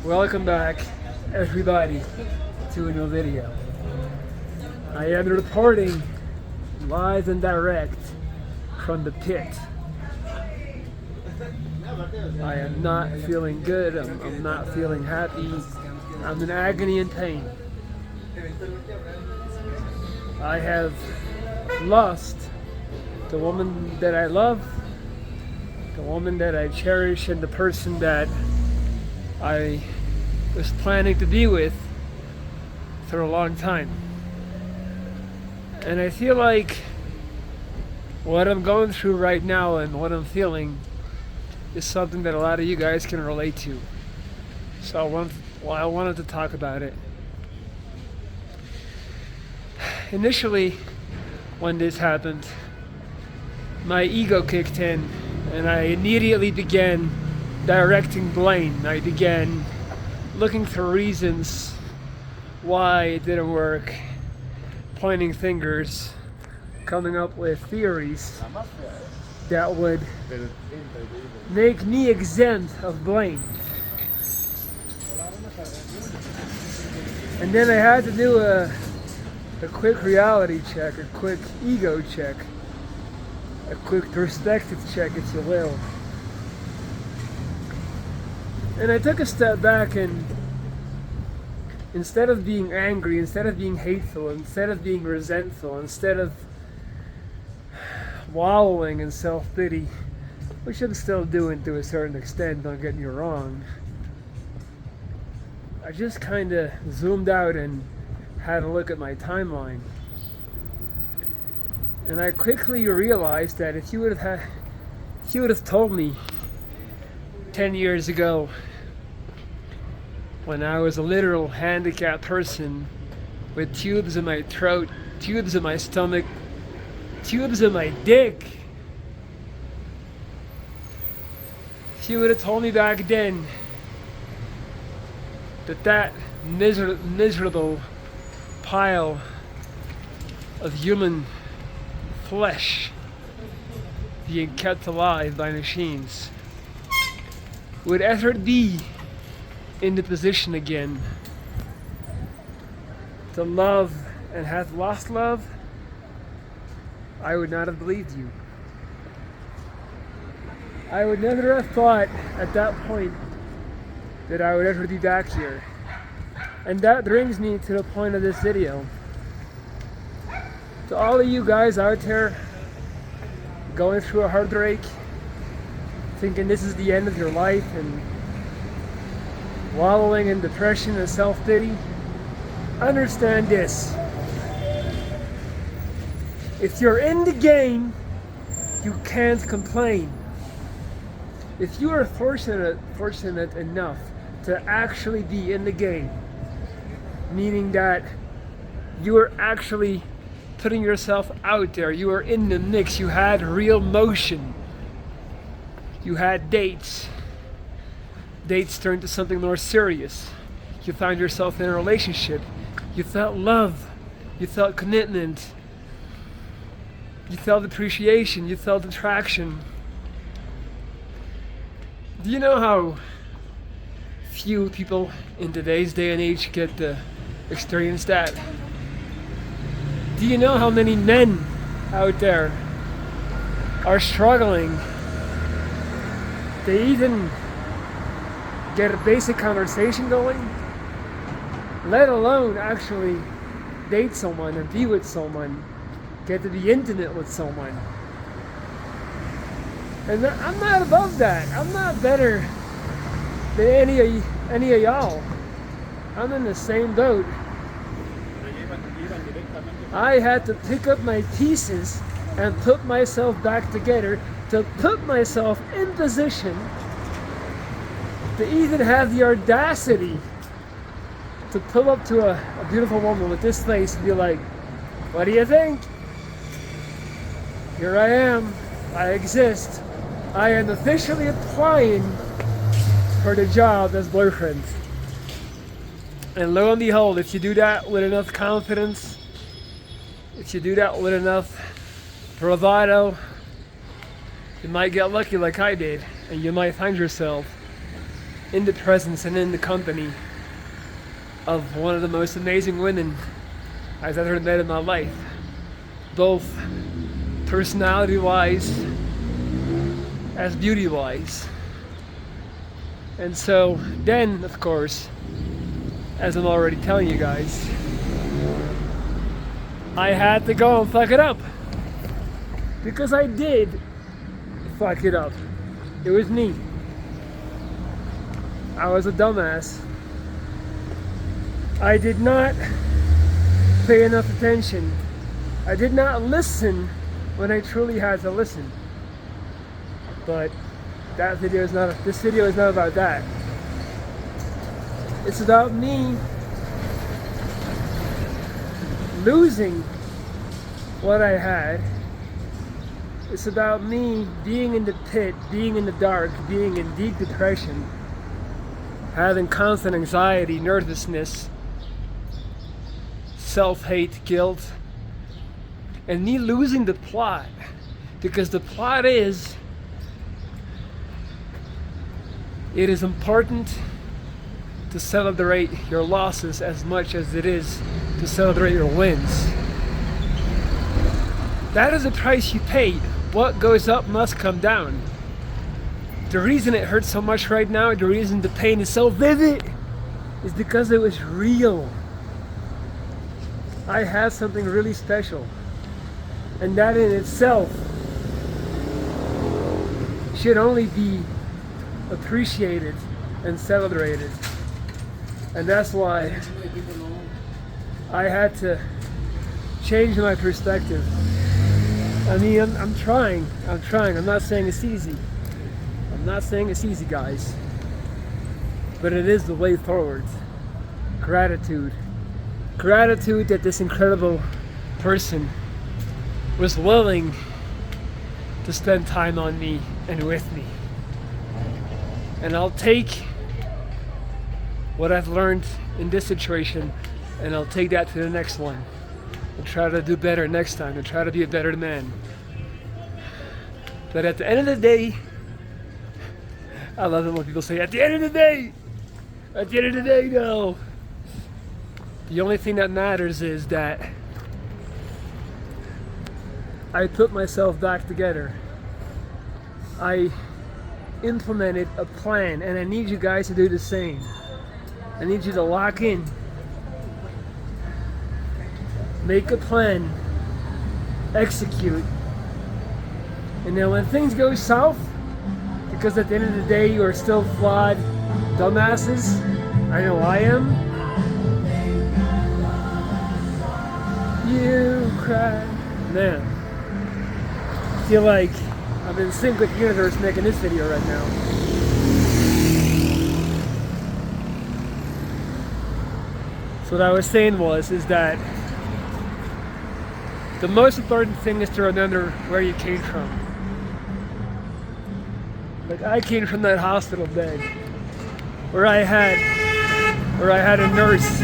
Welcome back, everybody, to a new video. I am reporting live and direct from the pit. I am not feeling good. I'm not feeling happy. I'm in agony and pain. I have lost the woman that I love, the woman that I cherish, and the person that I was planning to be with for a long time. And I feel like what I'm going through right now and what I'm feeling is something that a lot of you guys can relate to. So I wanted to talk about it. Initially, when this happened, my ego kicked in and I immediately began directing blame. I began looking for reasons why it didn't work, pointing fingers, coming up with theories that would make me exempt of blame. And then I had to do a quick reality check, a quick ego check, a quick perspective check, if you will. And I took a step back, and instead of being angry, instead of being hateful, instead of being resentful, instead of wallowing in self-pity, which I'm still doing to a certain extent, don't get me wrong, I just kind of zoomed out and had a look at my timeline. And I quickly realized that if you would have told me 10 years ago, when I was a literal handicapped person with tubes in my throat, tubes in my stomach, tubes in my dick, if you would have told me back then that miserable pile of human flesh being kept alive by machines would ever be in the position again to love and have lost love, I would not have believed you. I would never have thought at that point that I would ever be back here. And that brings me to the point of this video. To all of you guys out there going through a heartbreak, thinking this is the end of your life and wallowing in depression and self-pity, understand this. If you're in the game, you can't complain. If you are fortunate enough to actually be in the game, meaning that you are actually putting yourself out there, you are in the mix, you had real motion, you had dates turned to something more serious, you found yourself in a relationship, you felt love, you felt commitment, you felt appreciation, you felt attraction. Do you know how few people in today's day and age get to experience that? Do you know how many men out there are struggling to even get a basic conversation going, let alone actually date someone and be with someone, get to be intimate with someone? And I'm not above that. I'm not better than any of y'all. I'm in the same boat. I had to pick up my pieces and put myself back together to put myself in position to even have the audacity to pull up to a beautiful woman with this face and be like, what do you think? Here I am. I exist. I am officially applying for the job as boyfriend. And lo and behold, if you do that with enough confidence, if you do that with enough bravado, you might get lucky like I did, and you might find yourself in the presence and in the company of one of the most amazing women I've ever met in my life, both personality-wise as beauty-wise. And so then, of course, as I'm already telling you guys, I had to go and fuck it up. Because I did fuck it up. It was me. I was a dumbass. I did not pay enough attention. I did not listen when I truly had to listen. But this video is not about that. It's about me losing what I had. It's about me being in the pit, being in the dark, being in deep depression, having constant anxiety, nervousness, self-hate, guilt, and me losing the plot. Because the plot is, it is important to celebrate your losses as much as it is to celebrate your wins. That is the price you paid. What goes up must come down. The reason it hurts so much right now, the reason the pain is so vivid, is because it was real. I had something really special. And that in itself should only be appreciated and celebrated. And that's why I had to change my perspective. I mean, I'm trying. I'm not saying it's easy. I'm not saying it's easy, guys. But it is the way forward. Gratitude. Gratitude that this incredible person was willing to spend time on me and with me. And I'll take what I've learned in this situation and I'll take that to the next one. And try to do better next time, and try to be a better man. But at the end of the day, I love it when people say, at the end of the day, no. The only thing that matters is that I put myself back together. I implemented a plan, and I need you guys to do the same. I need you to lock in. Make a plan, execute, and then when things go south, because at the end of the day you are still flawed dumbasses, I know I am, you cry. Man, I feel like I'm in sync with the universe making this video right now. So what I was saying is that the most important thing is to remember where you came from. Like, I came from that hospital bed where I had a nurse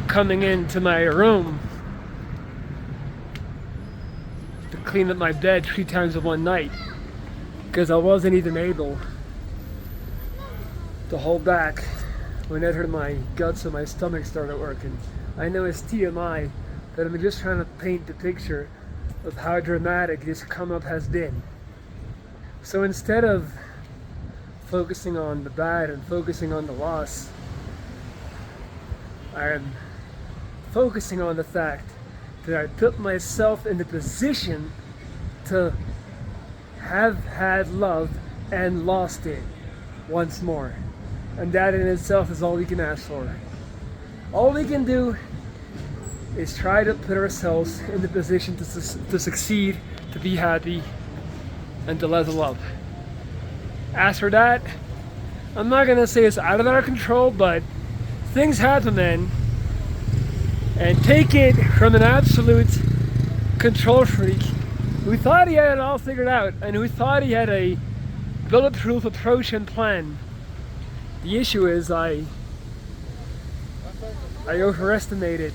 coming into my room to clean up my bed 3 times in one night because I wasn't even able to hold back whenever my guts and my stomach started working. I know it's TMI, but I'm just trying to paint the picture of how dramatic this come up has been. So instead of focusing on the bad and focusing on the loss, I am focusing on the fact that I put myself in the position to have had love and lost it once more. And that in itself is all we can ask for. All we can do is try to put ourselves in the position to succeed, to be happy, and to level up. As for that, I'm not gonna say it's out of our control, but things happen, man. And take it from an absolute control freak who thought he had it all figured out and who thought he had a bulletproof approach and plan. The issue is I overestimated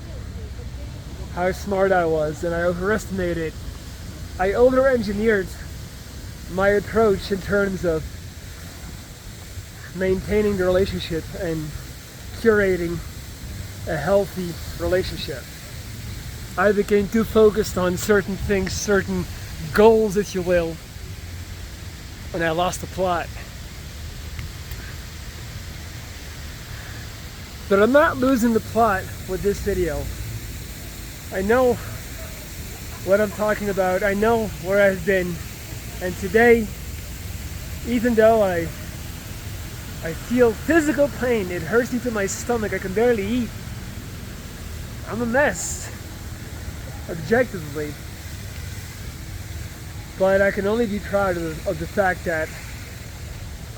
how smart I was, and I over-engineered my approach in terms of maintaining the relationship and curating a healthy relationship. I became too focused on certain things, certain goals, if you will, and I lost the plot. But I'm not losing the plot with this video. I know what I'm talking about. I know where I've been. And today, even though I feel physical pain, it hurts me to my stomach, I can barely eat. I'm a mess, objectively. But I can only be proud of the fact that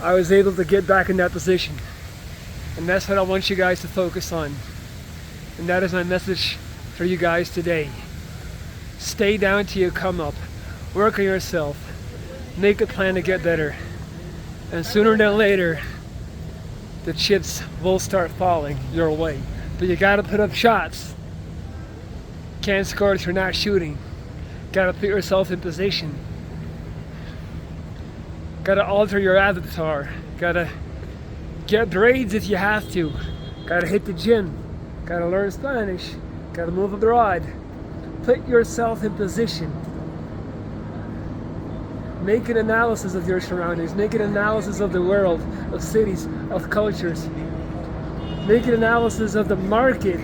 I was able to get back in that position. And that's what I want you guys to focus on. And that is my message for you guys today. Stay down till you come up. Work on yourself. Make a plan to get better. And sooner than later, the chips will start falling your way. But you gotta put up shots. Can't score if you're not shooting. Gotta put yourself in position. Gotta alter your avatar. Gotta get grades if you have to. Gotta hit the gym. Gotta learn Spanish. Gotta move abroad. Put yourself in position. Make an analysis of your surroundings. Make an analysis of the world, of cities, of cultures. Make an analysis of the market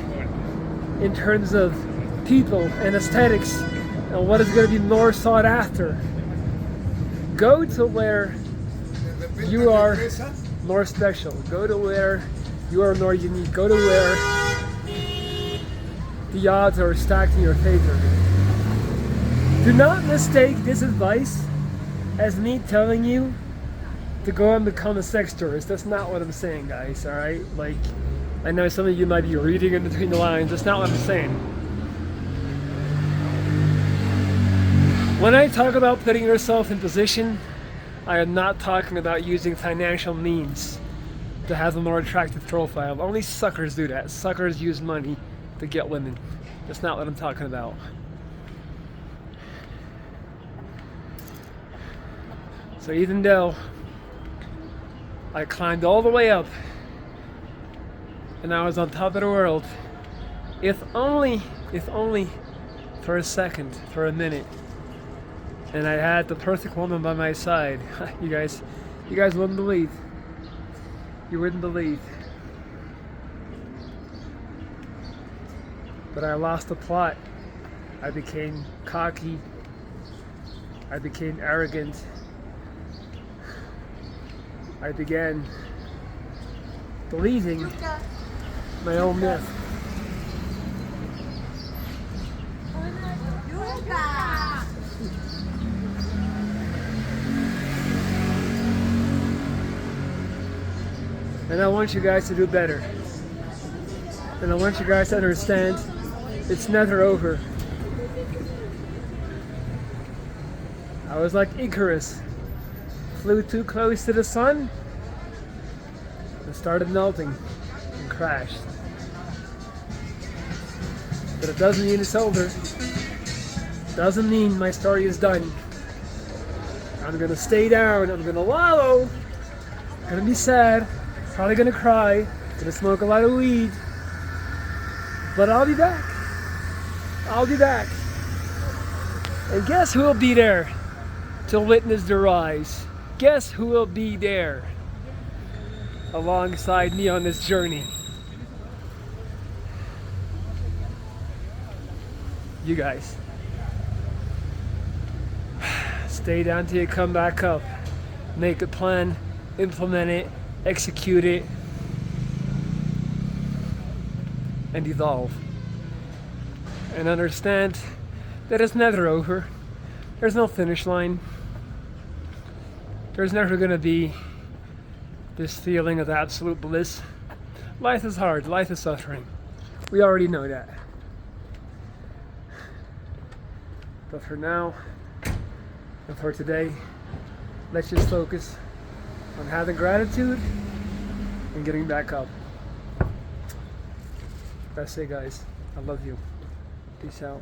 in terms of people and aesthetics and what is going to be more sought after. Go to where you are more special. Go to where you are more unique. Go to where the odds are stacked in your favor. Do not mistake this advice as me telling you to go and become a sex tourist. That's not what I'm saying, guys, alright? Like, I know some of you might be reading in between the lines. That's not what I'm saying. When I talk about putting yourself in position, I am not talking about using financial means to have a more attractive profile. Only suckers do that. Suckers use money to get women. That's not what I'm talking about. So even though I climbed all the way up and I was on top of the world, if only for a second, for a minute, and I had the perfect woman by my side, you guys wouldn't believe. You wouldn't believe. But I lost the plot. I became cocky. I became arrogant. I began believing my own myth. And I want you guys to do better. And I want you guys to understand it's never over. I was like Icarus. Flew too close to the sun and started melting and crashed. But it doesn't mean it's over. Doesn't mean my story is done. I'm gonna stay down, I'm gonna wallow, I'm gonna be sad, probably gonna cry, gonna smoke a lot of weed. But I'll be back. I'll be back. And guess who will be there to witness the rise? Guess who will be there alongside me on this journey? You guys. Stay down till you come back up. Make a plan, implement it, execute it, and evolve. And understand that it's never over. There's no finish line. There's never going to be this feeling of absolute bliss. Life is hard. Life is suffering. We already know that. But for now, and for today, let's just focus on having gratitude and getting back up. That's it, guys. I love you. Peace out.